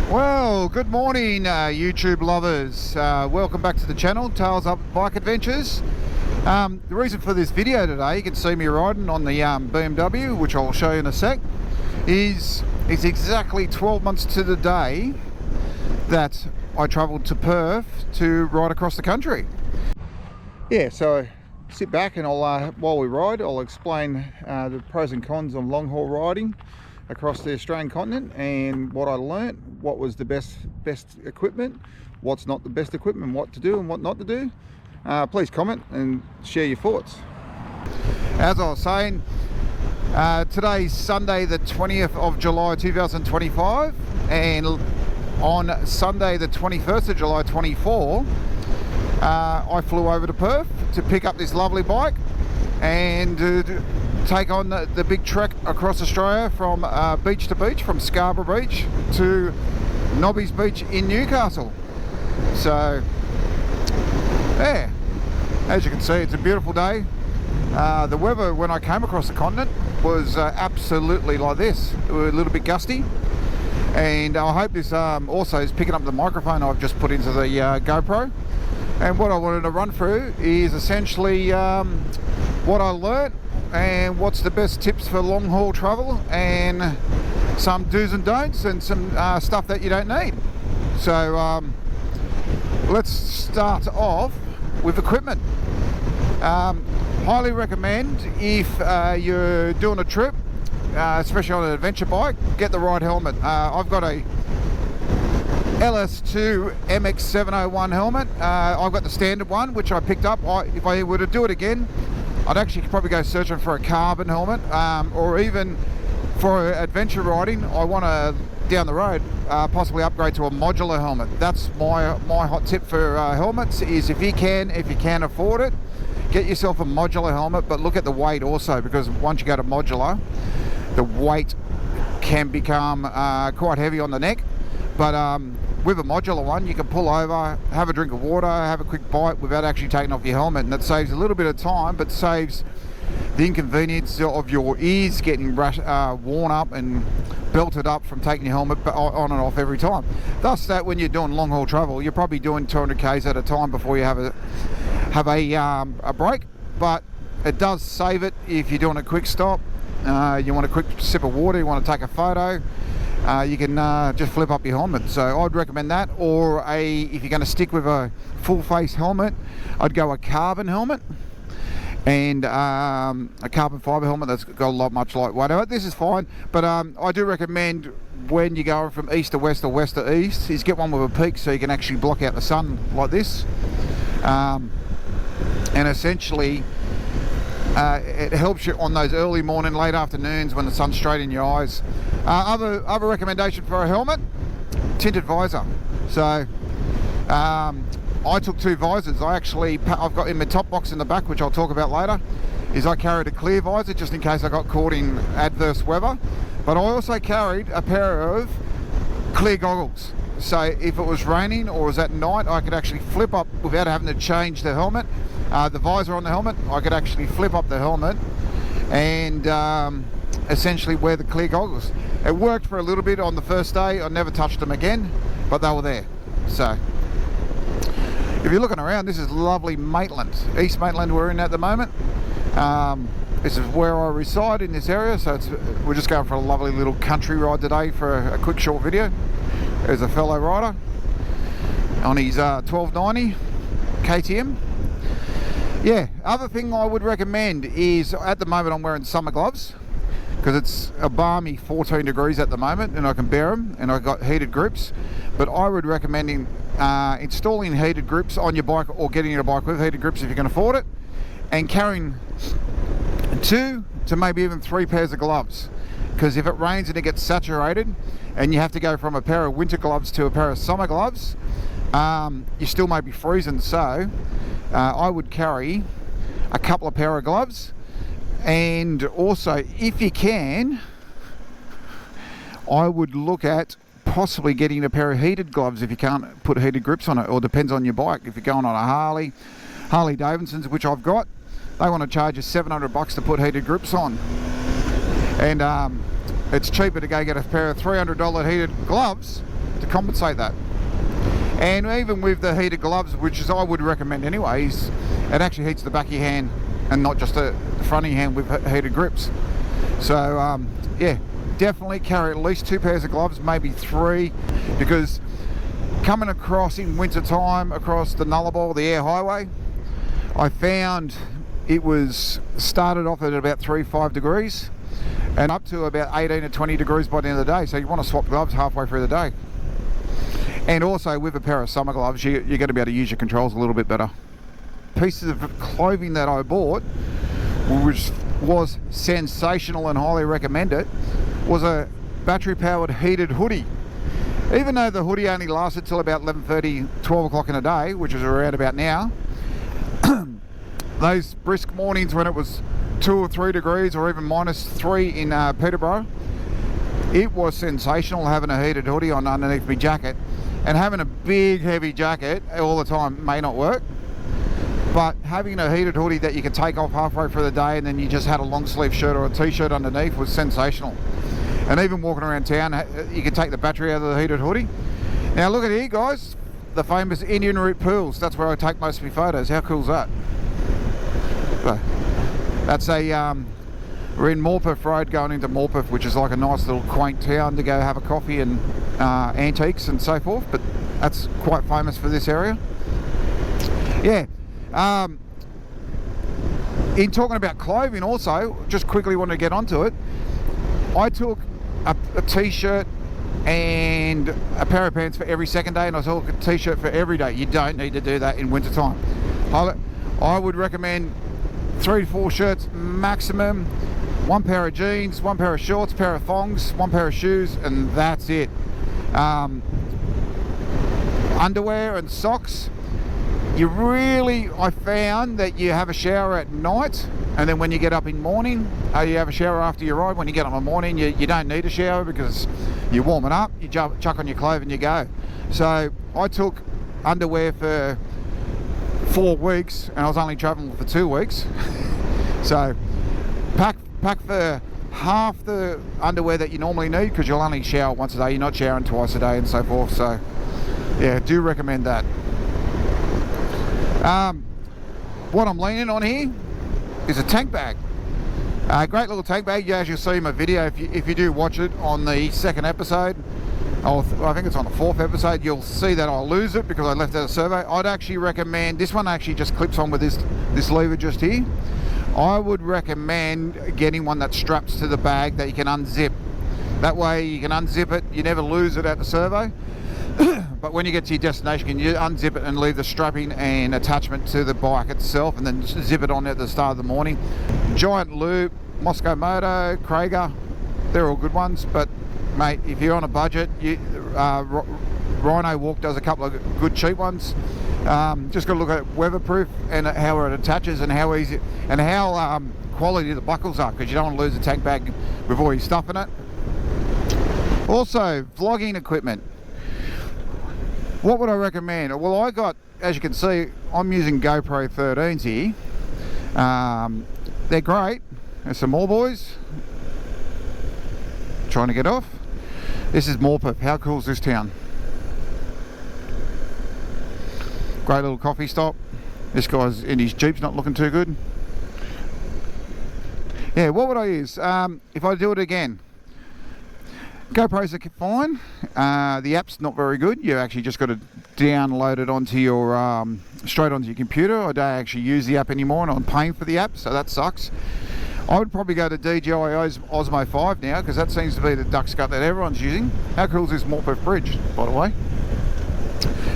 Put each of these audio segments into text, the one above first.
Well, good morning, YouTube lovers. Welcome back to the channel, Tales Up Bike Adventures. The reason for this video today, you can see me riding on the BMW, which I'll show you in a sec, is it's exactly 12 months to the day that I travelled to Perth to ride across the country. Yeah, so sit back and I'll, while we ride, I'll explain the pros and cons of long haul riding across the Australian continent and what I learnt, what was the best equipment, what's not the best equipment, what to do and what not to do. Please comment and share your thoughts. As I was saying, today's Sunday the 20th of July 2025, and on Sunday the 21st of July 24 I flew over to Perth to pick up this lovely bike and take on the big trek across Australia from beach to beach, from Scarborough Beach to Nobby's Beach in Newcastle. So yeah, as you can see, it's a beautiful day. The weather when I came across the continent was absolutely like this. It was a little bit gusty, and I hope this also is picking up the microphone I've just put into the GoPro. And what I wanted to run through is essentially what I learnt and what's the best tips for long haul travel, and some do's and don'ts, and some stuff that you don't need. So let's start off with equipment. Highly recommend, if you're doing a trip, especially on an adventure bike, get the right helmet. I've got a LS2 MX701 helmet. I've got the standard one, which I picked up. If I were to do it again, I'd actually probably go searching for a carbon helmet, or even for adventure riding, I want to, down the road, possibly upgrade to a modular helmet. That's my hot tip for helmets, is if you can afford it, get yourself a modular helmet, but look at the weight also, because once you go to modular, the weight can become quite heavy on the neck. But with a modular one, you can pull over, have a drink of water, have a quick bite without actually taking off your helmet, and that saves a little bit of time, but saves the inconvenience of your ears getting worn up and belted up from taking your helmet on and off every time. Thus, that when you're doing long haul travel, you're probably doing 200 k's at a time before you have a break. But it does save it if you're doing a quick stop. You want a quick sip of water, you want to take a photo. You can just flip up your helmet. So I'd recommend that, or if you're going to stick with a full face helmet, I'd go a carbon helmet, and a carbon fiber helmet that's got a lot much lightweighter. This is fine, but I do recommend, when you're going from east to west or west to east, is get one with a peak so you can actually block out the sun like this, and essentially it helps you on those early morning, late afternoons when the sun's straight in your eyes. Other recommendation for a helmet, tinted visor. So I took two visors. I've got in my top box in the back, which I'll talk about later, is I carried a clear visor just in case I got caught in adverse weather. But I also carried a pair of clear goggles. So if it was raining or was at night, I could actually flip up without having to change the helmet. The visor on the helmet, I could actually flip up the helmet and essentially wear the clear goggles. It worked for a little bit on the first day. I never touched them again, but they were there. So if you're looking around, this is lovely Maitland, East Maitland we're in at the moment. This is where I reside in this area, so we're just going for a lovely little country ride today for a quick short video. There's a fellow rider on his 1290 KTM. Yeah, other thing I would recommend is, at the moment I'm wearing summer gloves because it's a balmy 14 degrees at the moment and I can bear them, and I've got heated grips. But I would recommend installing heated grips on your bike, or getting your bike with heated grips if you can afford it, and carrying 2 to maybe even 3 pairs of gloves. because if it rains and it gets saturated and you have to go from a pair of winter gloves to a pair of summer gloves, you still may be freezing. So I would carry a couple of pair of gloves, and also, if you can, I would look at possibly getting a pair of heated gloves if you can't put heated grips on it, or depends on your bike. If you're going on a Harley Davidson's, which I've got, they want to charge you $700 to put heated grips on, and it's cheaper to go get a pair of $300 heated gloves to compensate that. And even with the heated gloves, which is I would recommend anyways, it actually heats the back of your hand and not just the front of your hand with heated grips. So yeah, definitely carry at least 2 pairs of gloves, maybe 3, because coming across in winter time across the Nullarbor, the air highway, I found it was started off at about 3-5 degrees and up to about 18 to 20 degrees by the end of the day. So you want to swap gloves halfway through the day. And also with a pair of summer gloves, you're going to be able to use your controls a little bit better. Pieces of clothing that I bought, which was sensational and highly recommend it, was a battery powered heated hoodie. Even though the hoodie only lasted till about 11:30, 12 o'clock in the day, which is around about now, those brisk mornings when it was 2 or 3 degrees or even -3 in Peterborough, it was sensational having a heated hoodie on underneath my jacket. And having a big heavy jacket all the time may not work, but having a heated hoodie that you can take off halfway through the day and then you just had a long sleeve shirt or a t-shirt underneath was sensational. And even walking around town, you can take the battery out of the heated hoodie. Now look at here, guys, the famous Indian Route pools. That's where I take most of my photos. How cool is that? So, that's a we're in Morpeth Road going into Morpeth, which is like a nice little quaint town to go have a coffee and antiques and so forth, but that's quite famous for this area. Yeah. In talking about clothing also, just quickly want to get onto it, I took a t-shirt and a pair of pants for every second day, and I took a t-shirt for every day. You don't need to do that in winter time. I would recommend 3 to 4 shirts maximum, 1 pair of jeans, 1 pair of shorts, pair of thongs, 1 pair of shoes, and that's it. Underwear and socks, I found that you have a shower at night, and then when you get up in the morning, you have a shower after you ride. When you get up in the morning, you don't need a shower because you warm it up, you chuck on your clothes and you go. So I took underwear for 4 weeks, and I was only traveling for 2 weeks. So pack for half the underwear that you normally need, because you'll only shower once a day, you're not showering twice a day and so forth. So yeah, do recommend that. What I'm leaning on here is a tank bag. Great little tank bag. As you'll see in my video, if you do watch it on the 2nd episode, I think it's on the 4th episode, you'll see that I'll lose it because I left out a survey. I'd actually recommend, this one actually just clips on with this lever just here. I would recommend getting one that straps to the bag that you can unzip. That way you can unzip it, you never lose it at the survey. But when you get to your destination, you unzip it and leave the strapping and attachment to the bike itself, and then zip it on at the start of the morning. Giant Loop, Moscow Moto, Krager, they're all good ones. But mate, if you're on a budget, Rhino Walk does a couple of good cheap ones. Just got to look at weatherproof and how it attaches and how easy and how quality the buckles are, because you don't want to lose a tank bag with all your stuff in it. Also, vlogging equipment. What would I recommend? Well, I got, as you can see, I'm using GoPro 13s here. They're great. There's some more boys trying to get off. This is Morpeth. How cool is this town? Great little coffee stop. This guy's in his Jeep's not looking too good. Yeah, what would I use? If I do it again, GoPros are fine. The app's not very good. You actually just got to download it onto your straight onto your computer. I don't actually use the app anymore, and I'm paying for the app, so that sucks. I would probably go to DJI's Osmo 5 now, because that seems to be the duck scut that everyone's using. How cool is this Morpeth Bridge, by the way?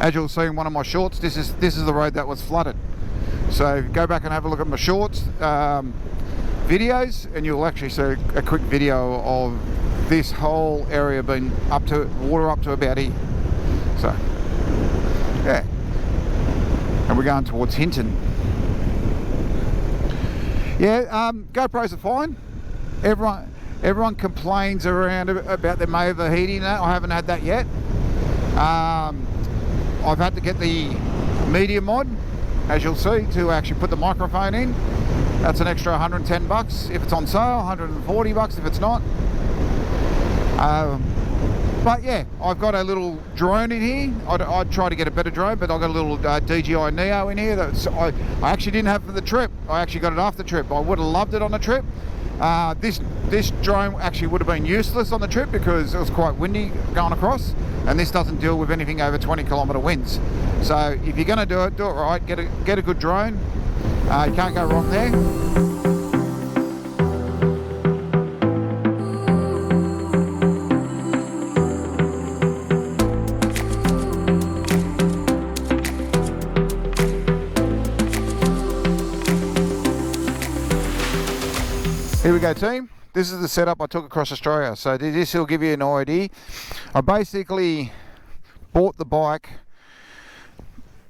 As you'll see in one of my shorts, this is the road that was flooded. So go back and have a look at my shorts. videos, and you'll actually see a quick video of this whole area being up to water up to about here. So yeah, and we're going towards Hinton. Yeah, GoPros are fine. Everyone complains around about them overheating. That I haven't had that yet. I've had to get the media mod, as you'll see, to actually put the microphone in. That's an extra 110 bucks if it's on sale, 140 bucks if it's not. But yeah, I've got a little drone in here. I'd try to get a better drone, but I've got a little DJI Neo in here that I actually didn't have for the trip. I actually got it after the trip. I would have loved it on the trip. This drone actually would have been useless on the trip because it was quite windy going across, and this doesn't deal with anything over 20-kilometre winds. So if you're going to do it right. Get a good drone. You can't go wrong there. Here we go, team. This is the setup I took across Australia. So this will give you an idea. I basically bought the bike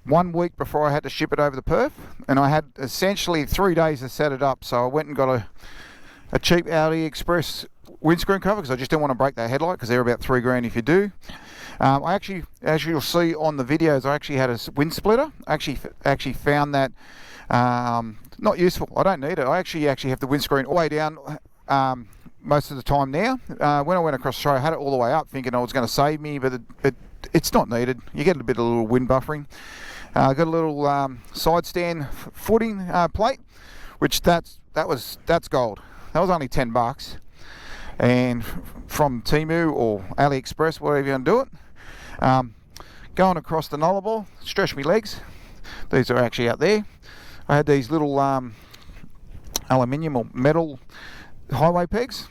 1 week before I had to ship it over to Perth, and I had essentially 3 days to set it up. So I went and got a cheap AliExpress windscreen cover because I just didn't want to break that headlight, because they're about $3 if you do. I actually, as you'll see on the videos, I actually had a wind splitter. I actually found that not useful. I don't need it. I actually have the windscreen all the way down most of the time now. When I went across Australia, I had it all the way up thinking I was going to save me, but it's not needed. You get a bit of little wind buffering. Got a little side stand footing plate, which that's gold. That was only 10 bucks, and from Temu or AliExpress, whatever you want to do it. Going across the Nullarbor, stretch my legs. These are actually out there. I had these little aluminium or metal highway pegs.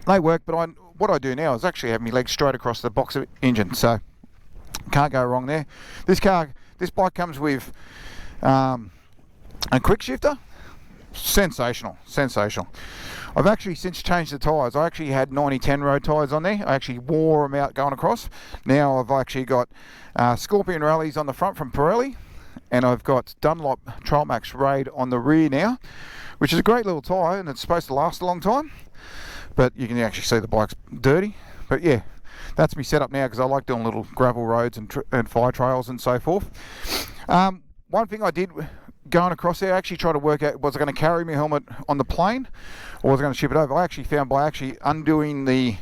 They work, but what I do now is actually have my legs straight across the box of engine, so can't go wrong there. This bike comes with a quick shifter. Sensational. I've actually since changed the tyres. I actually had 90-10 road tyres on there. I actually wore them out going across. Now I've actually got Scorpion Rallies on the front from Pirelli, and I've got Dunlop Trailmax Raid on the rear now, which is a great little tyre, and it's supposed to last a long time, but you can actually see the bike's dirty. But yeah, that's me set up now because I like doing little gravel roads and fire trails and so forth. One thing I did going across there, I actually tried to work out, was I going to carry my helmet on the plane or was I going to ship it over? I actually found by actually undoing the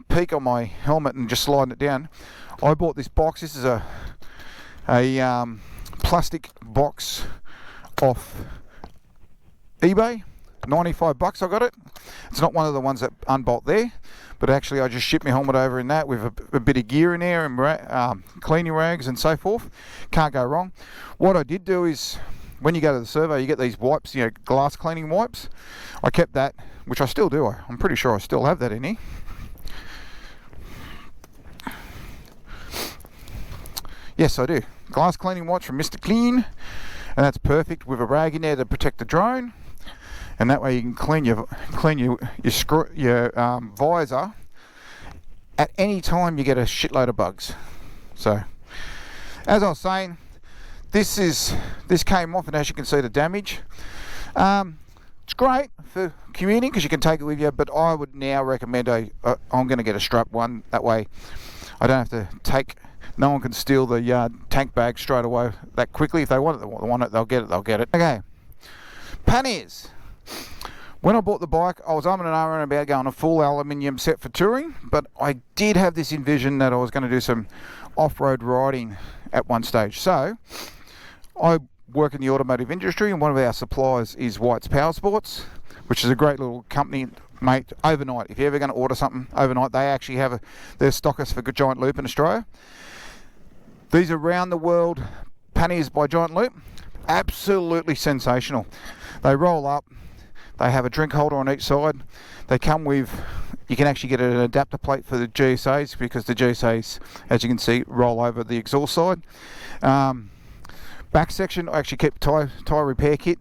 peak on my helmet and just sliding it down, I bought this box. This is a plastic box off eBay. 95 bucks I got it. It's not one of the ones that unbolt there, but actually I just shipped my helmet over in that with a bit of gear in there and cleaning rags and so forth. Can't go wrong. What I did do is, when you go to the servo, you get these wipes, glass cleaning wipes. I kept that, which I still do. I'm pretty sure I still have that in here. Yes, I do. Glass cleaning wipes from Mr. Clean, and that's perfect with a rag in there to protect the drone. And that way you can clean your visor at any time you get a shitload of bugs. So, as I was saying, this came off, and as you can see the damage. It's great for commuting because you can take it with you, but I would now recommend I'm going to get a strap one. That way I don't have to take. No one can steal the tank bag straight away that quickly. If they want it, they'll get it. Okay, Panniers. When I bought the bike, I was umming and ahhing about going a full aluminium set for touring, but I did have this envision that I was going to do some off-road riding at one stage. So I work in the automotive industry, and one of our suppliers is White's Power Sports, which is a great little company, mate. Overnight, if you're ever going to order something overnight, they actually have their stockist for Giant Loop in Australia. These are round the world Panniers by Giant Loop. Absolutely sensational. They roll up. They have a drink holder on each side. They come with, you can actually get an adapter plate for the GSAs, because the GSAs, as you can see, roll over the exhaust side. Back section, I actually kept tyre repair kit.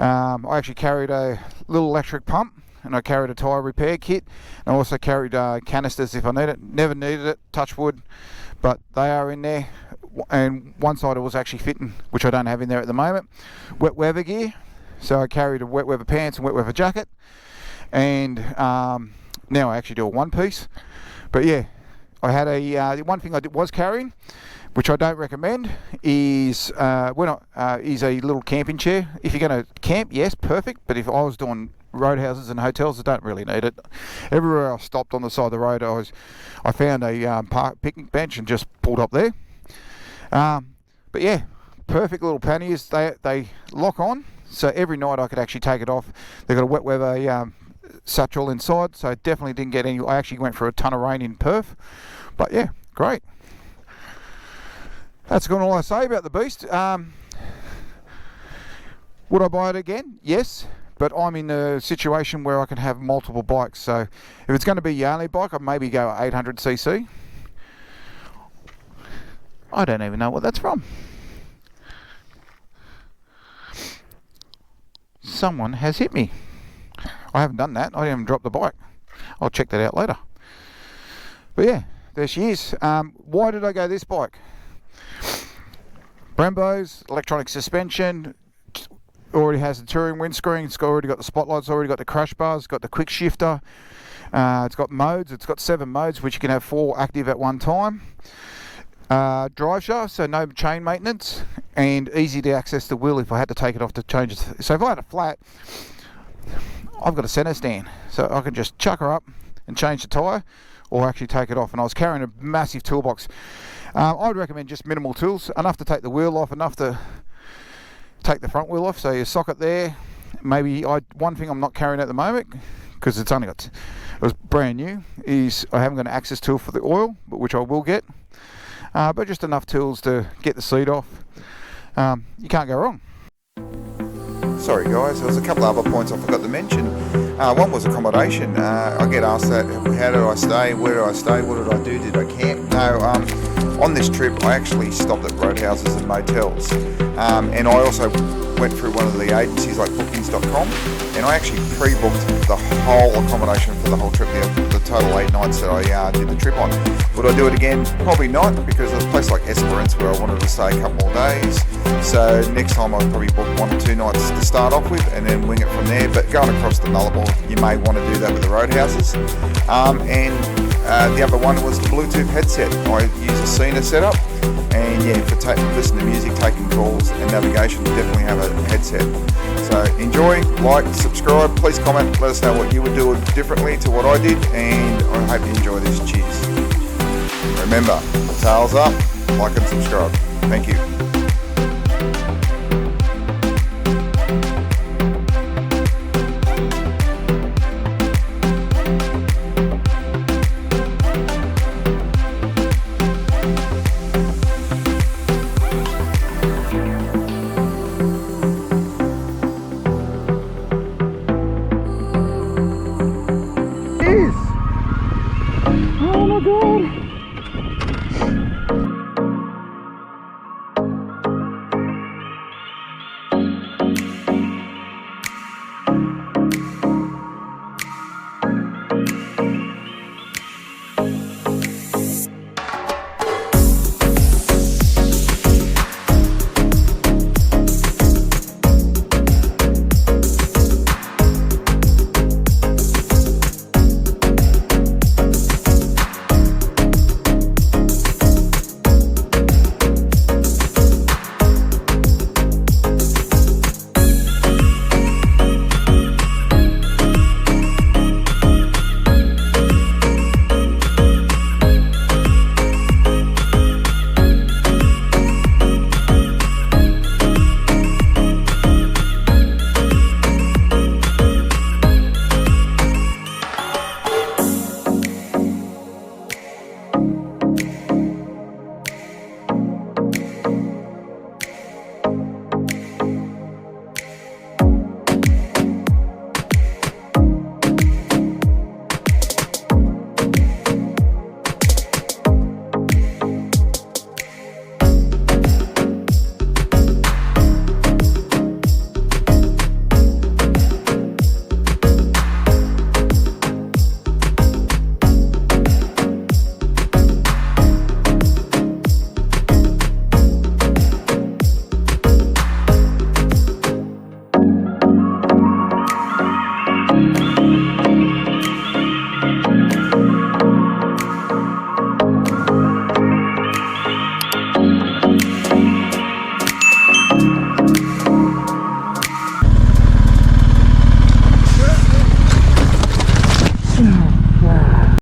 I actually carried a little electric pump, and I carried a tyre repair kit, and I also carried canisters if I need it. Never needed it, touch wood, but they are in there. And one side it was actually fitting, which I don't have in there at the moment. Wet weather gear, so I carried a wet weather pants and wet weather jacket, and now I actually do a one piece. But yeah, I had the one thing I was carrying, which I don't recommend, is is a little camping chair. If you're going to camp, yes, perfect, but if I was doing roadhouses and hotels, I don't really need it. Everywhere I stopped on the side of the road, I found a picnic bench and just pulled up there. But yeah, perfect little panniers. They lock on, so every night I could actually take it off. They've got a wet weather satchel inside, so definitely didn't get any. I actually went for a ton of rain in Perth, but yeah, great. That's all I say about the beast. Would I buy it again? Yes, but I'm in a situation where I can have multiple bikes, so if it's going to be the only bike, I'd maybe go 800cc. I don't even know what that's from. Someone has hit me. I haven't done that. I haven't dropped the bike. I'll check that out later. But yeah, there she is. Why did I go this bike? Brembo's, electronic suspension, already has the touring windscreen, it's already got the spotlights, already got the crash bars, it's got the quick shifter, it's got modes, it's got 7 modes, which you can have 4 active at one time. Drive shaft, so no chain maintenance, and easy to access the wheel if I had to take it off to change it. So if I had a flat, I've got a centre stand, so I can just chuck her up and change the tyre, or actually take it off. And I was carrying a massive toolbox. I'd recommend just minimal tools, enough to take the wheel off, enough to take the front wheel off. So your socket there, maybe one thing I'm not carrying at the moment, because it was brand new, is I haven't got an access tool for the oil, but which I will get. But just enough tools to get the seat off. You can't go wrong. Sorry guys, there was a couple of other points I forgot to mention. One was accommodation. I get asked that, how did I stay, where did I stay, what did I do, did I camp? No, on this trip I actually stopped at roadhouses and motels. And I also went through one of the agencies like bookings.com, and I actually pre-booked the whole accommodation for the whole trip, the total 8 nights that I did the trip on. Would I do it again? Probably not, because there's a place like Esperance where I wanted to stay a couple more days. So next time I'll probably book 1 or 2 nights to start off with and then wing it from there. But going across the Nullarbor, you may want to do that with the roadhouses. And the other one was the Bluetooth headset. I use a Cena setup, and yeah, for listening to music, taking calls and navigation, definitely have a headset. So enjoy, like, subscribe, please comment, let us know what you would do differently to what I did, and I hope you enjoy this. Cheers. Remember, tails up, like and subscribe. Thank you.